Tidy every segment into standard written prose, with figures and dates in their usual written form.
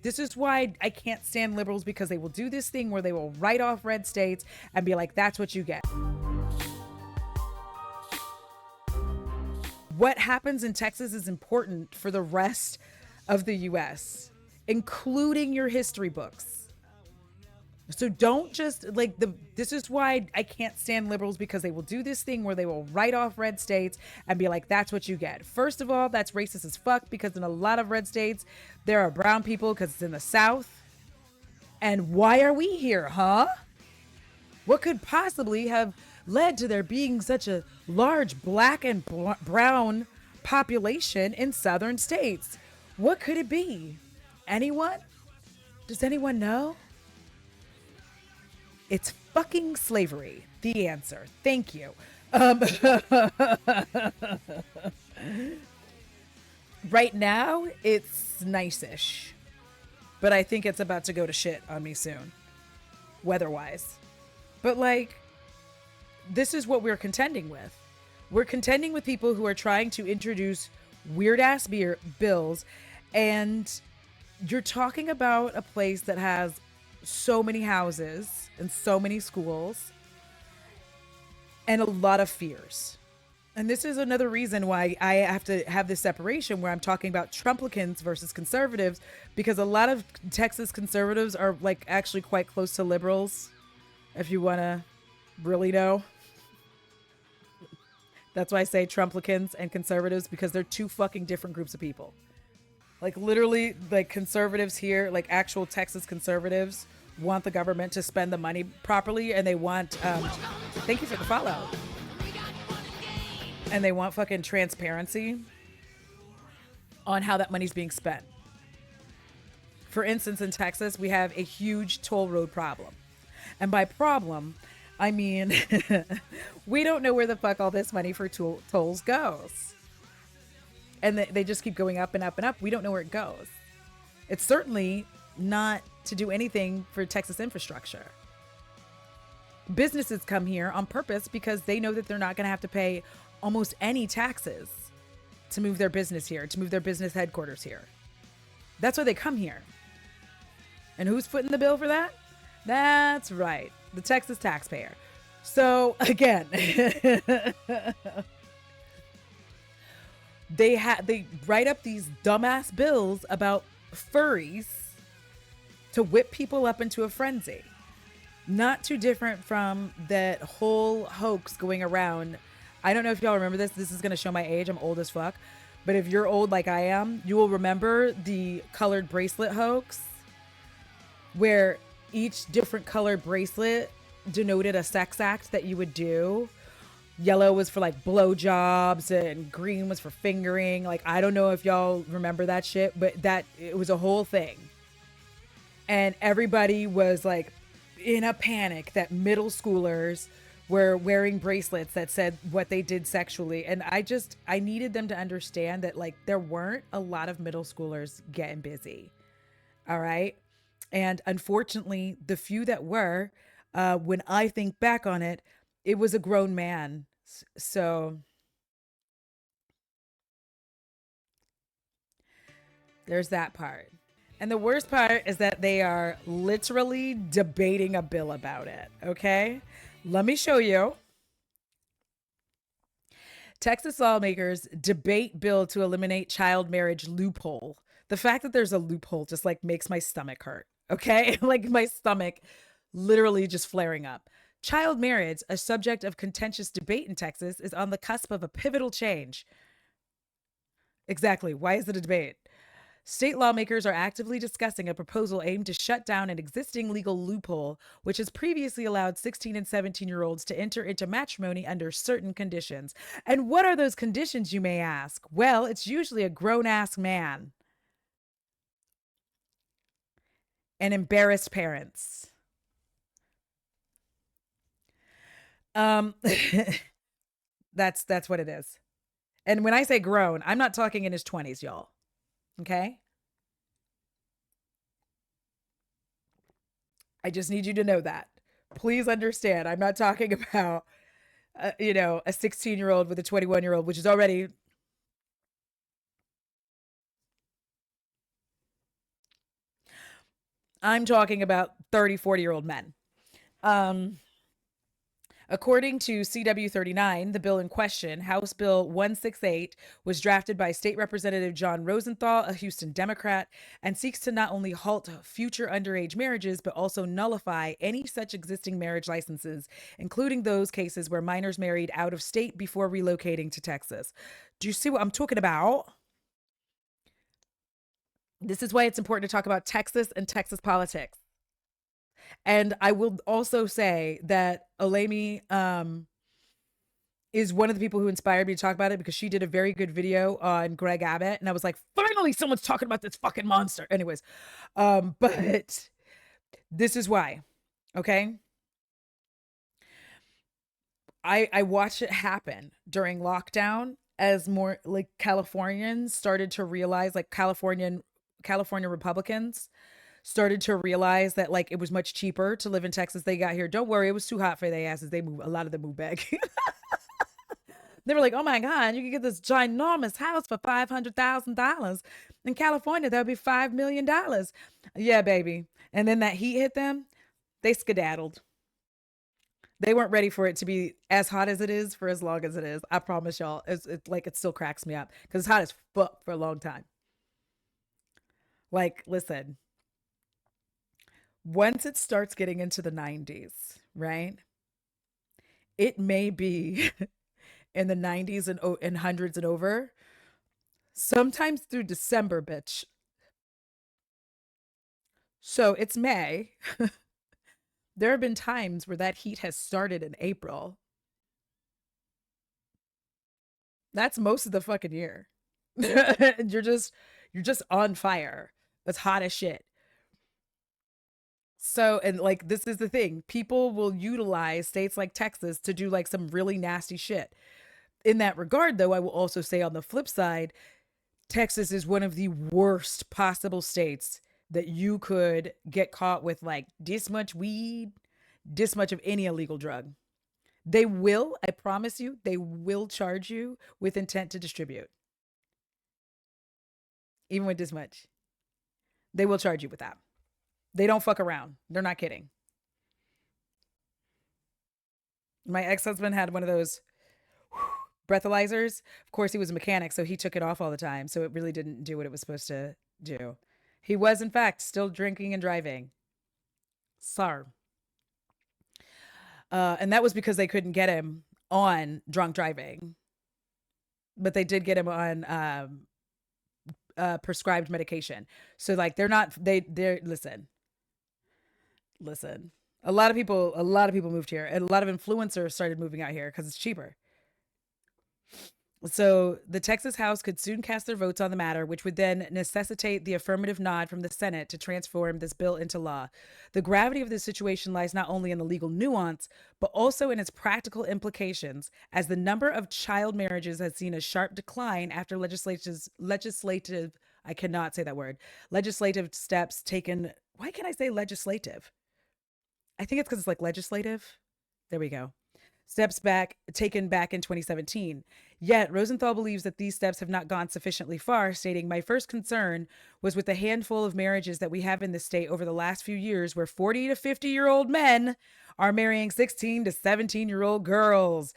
This is why I can't stand liberals, because they will do this thing where they will write off red states and be like, that's what you get. What happens in Texas is important for the rest of the US, including your history books. So don't just like this is why I can't stand liberals, because they will do this thing where they will write off red states and be like, that's what you get. First of all, that's racist as fuck, because in a lot of red states there are brown people because it's in the South. And why are we here, huh? What could possibly have led to there being such a large black and brown population in southern states? What could it be? Anyone? Does anyone know? It's fucking slavery. The answer. Thank you. Right now, it's nice-ish. But I think it's about to go to shit on me soon, weather-wise. But like, this is what we're contending with. We're contending with people who are trying to introduce weird-ass bills, and you're talking about a place that has so many houses and so many schools and a lot of fears. And this is another reason why I have to have this separation where I'm talking about Trumplicans versus conservatives, because a lot of Texas conservatives are like actually quite close to liberals, if you want to really know. That's why I say Trumplicans and conservatives, because they're two fucking different groups of people. Like literally, like conservatives here, like actual Texas conservatives want the government to spend the money properly, and they want thank you for the follow, and they want fucking transparency on how that money's being spent. For instance, in Texas, we have a huge toll road problem. And by problem, I mean, we don't know where the fuck all this money for tolls goes. And they just keep going up and up and up. We don't know where it goes. It's certainly not to do anything for Texas infrastructure. Businesses come here on purpose because they know that they're not going to have to pay almost any taxes to move their business here, to move their business headquarters here. That's why they come here. And who's footing the bill for that? That's right, the Texas taxpayer. So again, they write up these dumbass bills about furries to whip people up into a frenzy. Not too different from that whole hoax going around. I don't know if y'all remember this. This is going to show my age. I'm old as fuck. But if you're old like I am, you will remember the colored bracelet hoax, where each different colored bracelet denoted a sex act that you would do. Yellow was for like blowjobs and green was for fingering. Like, I don't know if y'all remember that shit, but it was a whole thing. And everybody was like in a panic that middle schoolers were wearing bracelets that said what they did sexually. And I needed them to understand that like there weren't a lot of middle schoolers getting busy. All right. And unfortunately, the few that were, when I think back on it, it was a grown man. So there's that part. And the worst part is that they are literally debating a bill about it. Okay. Let me show you. Texas lawmakers debate bill to eliminate child marriage loophole. The fact that there's a loophole just like makes my stomach hurt. Okay. Like my stomach literally just flaring up. Child marriage, a subject of contentious debate in Texas, is on the cusp of a pivotal change. Exactly. Why is it a debate? State lawmakers are actively discussing a proposal aimed to shut down an existing legal loophole, which has previously allowed 16 and 17-year-olds to enter into matrimony under certain conditions. And what are those conditions, you may ask? Well, it's usually a grown-ass man and embarrassed parents. That's what it is. And when I say grown, I'm not talking in his 20s, y'all. Okay? I just need you to know that. Please understand. I'm not talking about, a 16-year-old with a 21-year-old, which is already. I'm talking about 30, 40-year-old men. Um, According to CW 39, the bill in question, House Bill 168, was drafted by State Representative John Rosenthal, a Houston Democrat, and seeks to not only halt future underage marriages, but also nullify any such existing marriage licenses, including those cases where minors married out of state before relocating to Texas. Do you see what I'm talking about? This is why it's important to talk about Texas and Texas politics. And I will also say that Alemi is one of the people who inspired me to talk about it because she did a very good video on Greg Abbott. And I was like, finally, someone's talking about this fucking monster. Anyways, but this is why. Okay. I watched it happen during lockdown as more like Californians started to realize, like California Republicans started to realize that like it was much cheaper to live in Texas. They got here. Don't worry, it was too hot for their asses. They moved. A lot of them moved back. They were like, "Oh my God, you can get this ginormous house for $500,000 in California. That would be $5 million." Yeah, baby. And then that heat hit them. They skedaddled. They weren't ready for it to be as hot as it is for as long as it is. I promise y'all. It's like it still cracks me up because it's hot as fuck for a long time. Like, listen, once it starts getting into the 90s, right? It may be in the 90s and hundreds and over, sometimes through December, bitch. So it's May. There have been times where that heat has started in April. That's most of the fucking year. You're just on fire. That's hot as shit. So, and like this is the thing, people will utilize states like Texas to do like some really nasty shit. In that regard, though, I will also say on the flip side, Texas is one of the worst possible states that you could get caught with like this much weed, this much of any illegal drug. They will, I promise you, they will charge you with intent to distribute, even with this much. They will charge you with that. They don't fuck around. They're not kidding. My ex husband had one of those breathalyzers. Of course, he was a mechanic, so he took it off all the time. So it really didn't do what it was supposed to do. He was, in fact, still drinking and driving. Sar. And that was because they couldn't get him on drunk driving, but they did get him on prescribed medication. So like they're not they're listen. A lot of people moved here, and a lot of influencers started moving out here because it's cheaper. So the Texas House could soon cast their votes on the matter, which would then necessitate the affirmative nod from the Senate to transform this bill into law. The gravity of this situation lies not only in the legal nuance, but also in its practical implications, as the number of child marriages has seen a sharp decline after legislative, I cannot say that word, legislative steps taken. Why can't I say legislative? I think it's because it's like legislative. There we go. Steps back taken back in 2017. Yet Rosenthal believes that these steps have not gone sufficiently far, stating, "My first concern was with the handful of marriages that we have in the state over the last few years where 40 to 50-year-old men are marrying 16 to 17-year-old girls."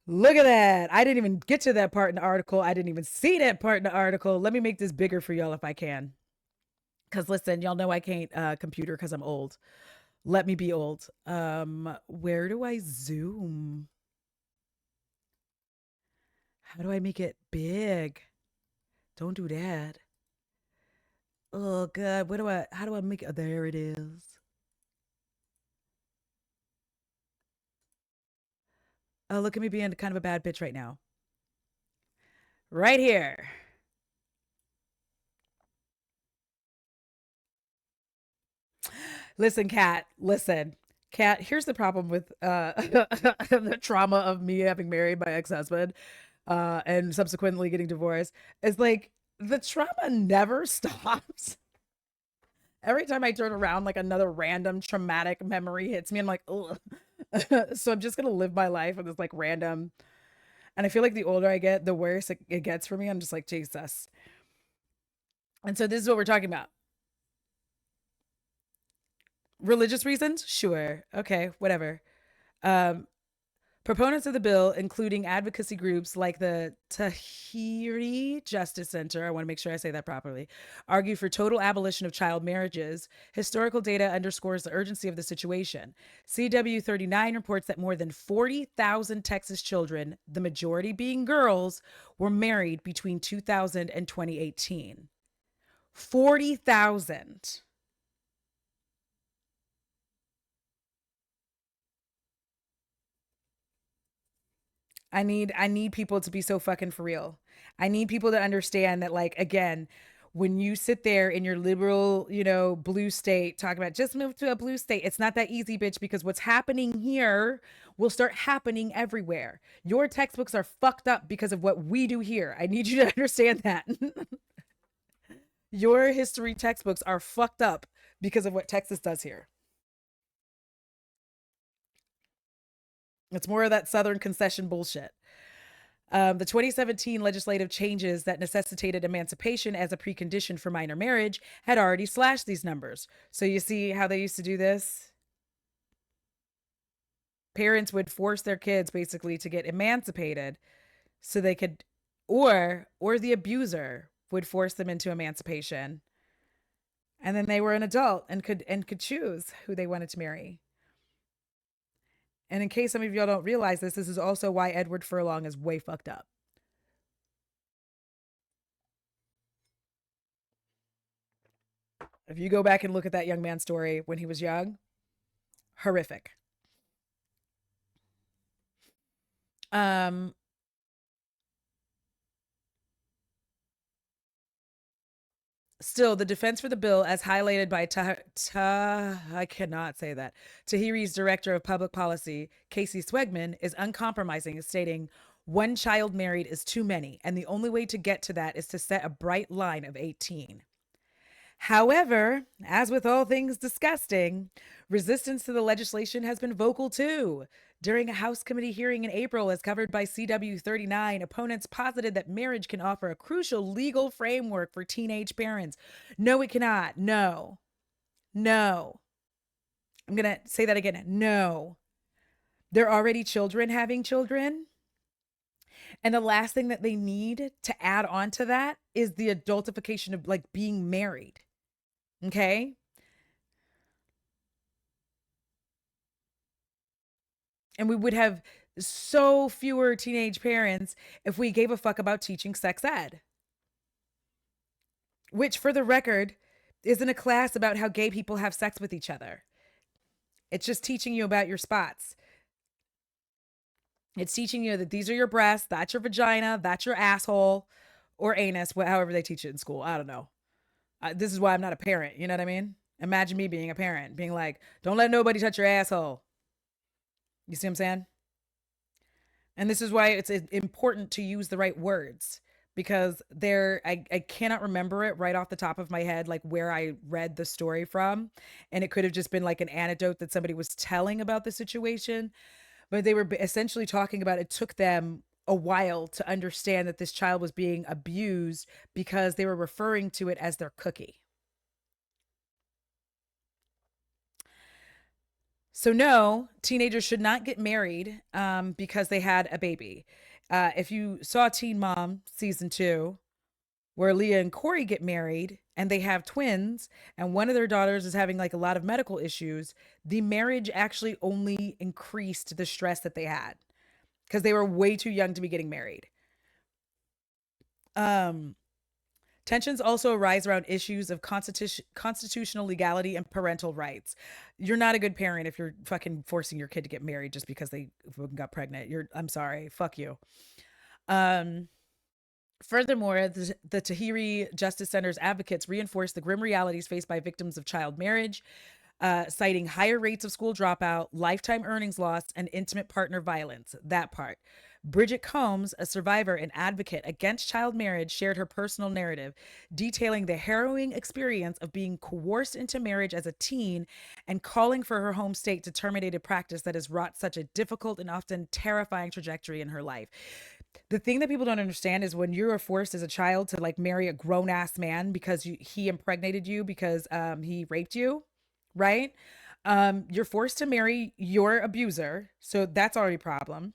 Look at that. I didn't even get to that part in the article. I didn't even see that part in the article. Let me make this bigger for y'all if I can. Because listen, y'all know I can't computer because I'm old. Let me be old. Where do I zoom? How do I make it big? Don't do that. Oh God, how do I make it? There it is. Oh, look at me being kind of a bad bitch right now. Right here. Listen, Kat, listen. Kat, here's the problem with the trauma of me having married my ex-husband and subsequently getting divorced. It's like the trauma never stops. Every time I turn around, like another random traumatic memory hits me. I'm like, ugh. So I'm just gonna live my life with this like random. And I feel like the older I get, the worse it gets for me. I'm just like, Jesus. And so this is what we're talking about. Religious reasons? Sure. Okay, whatever. Um, Proponents of the bill, including advocacy groups like the Tahiri Justice Center, I want to make sure I say that properly, argue for total abolition of child marriages. Historical data underscores the urgency of the situation. CW 39 reports that more than 40,000 Texas children, the majority being girls, were married between 2000 and 2018. 40,000. I need people to be so fucking for real. I need people to understand that, like, again, when you sit there in your liberal, blue state, talk about just move to a blue state, it's not that easy, bitch, because what's happening here will start happening everywhere. Your textbooks are fucked up because of what we do here. I need you to understand that. Your history textbooks are fucked up because of what Texas does here. It's more of that Southern concession bullshit. The 2017 legislative changes that necessitated emancipation as a precondition for minor marriage had already slashed these numbers. So you see how they used to do this? Parents would force their kids basically to get emancipated so they could, or the abuser would force them into emancipation, and then they were an adult and could choose who they wanted to marry. And in case some of y'all don't realize this, this is also why Edward Furlong is way fucked up. If you go back and look at that young man's story when he was young, horrific. Um, Still, the defense for the bill, as highlighted by I cannot say that, Tahiri's director of public policy, Casey Swegman, is uncompromising, stating, "One child married is too many, and the only way to get to that is to set a bright line of 18." However, as with all things disgusting, resistance to the legislation has been vocal too. During a House committee hearing in April, as covered by CW 39, opponents posited that marriage can offer a crucial legal framework for teenage parents. No, it cannot. No, no. I'm going to say that again. No. They're already children having children. And the last thing that they need to add on to that is the adultification of like being married. Okay. And we would have so fewer teenage parents if we gave a fuck about teaching sex ed, which, for the record, isn't a class about how gay people have sex with each other. It's just teaching you about your spots. It's teaching you that these are your breasts, that's your vagina, that's your asshole or anus, however they teach it in school. I don't know. This is why I'm not a parent. You know what I mean? Imagine me being a parent, being like, don't let nobody touch your asshole. You see what I'm saying? And this is why it's important to use the right words, because I cannot remember it right off the top of my head, like where I read the story from. And it could have just been like an anecdote that somebody was telling about the situation. But they were essentially talking about it took them a while to understand that this child was being abused because they were referring to it as their cookie. So, no, teenagers should not get married because they had a baby. If you saw Teen Mom season two, where Leah and Corey get married and they have twins, and one of their daughters is having like a lot of medical issues, the marriage actually only increased the stress that they had because they were way too young to be getting married. Um, Tensions also arise around issues of constitutional legality and parental rights. You're not a good parent if you're fucking forcing your kid to get married just because they got pregnant. I'm sorry. Fuck you. Um, Furthermore, the Tahiri Justice Center's advocates reinforce the grim realities faced by victims of child marriage, citing higher rates of school dropout, lifetime earnings loss, and intimate partner violence. That part. Bridget Combs, a survivor and advocate against child marriage, shared her personal narrative, detailing the harrowing experience of being coerced into marriage as a teen and calling for her home state to terminate a practice that has wrought such a difficult and often terrifying trajectory in her life. The thing that people don't understand is when you are forced as a child to like marry a grown ass man because he impregnated you because he raped you, right? You're forced to marry your abuser, so that's already a problem.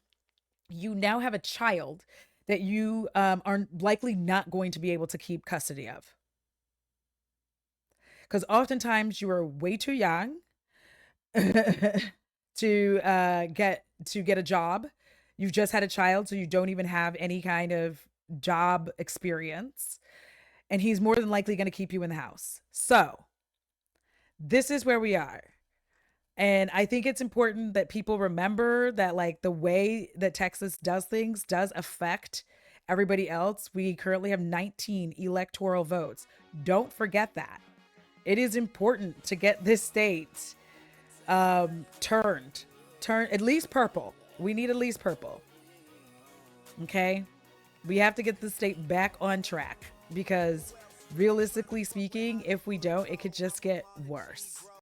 You now have a child that you are likely not going to be able to keep custody of, because oftentimes you are way too young to get a job. You've just had a child, so you don't even have any kind of job experience, and he's more than likely going to keep you in the house. So this is where we are. And I think it's important that people remember that, like, the way that Texas does things does affect everybody else. We currently have 19 electoral votes. Don't forget that. It is important to get this state turned, turn at least purple. We need at least purple. Okay. We have to get the state back on track because realistically speaking, if we don't, it could just get worse.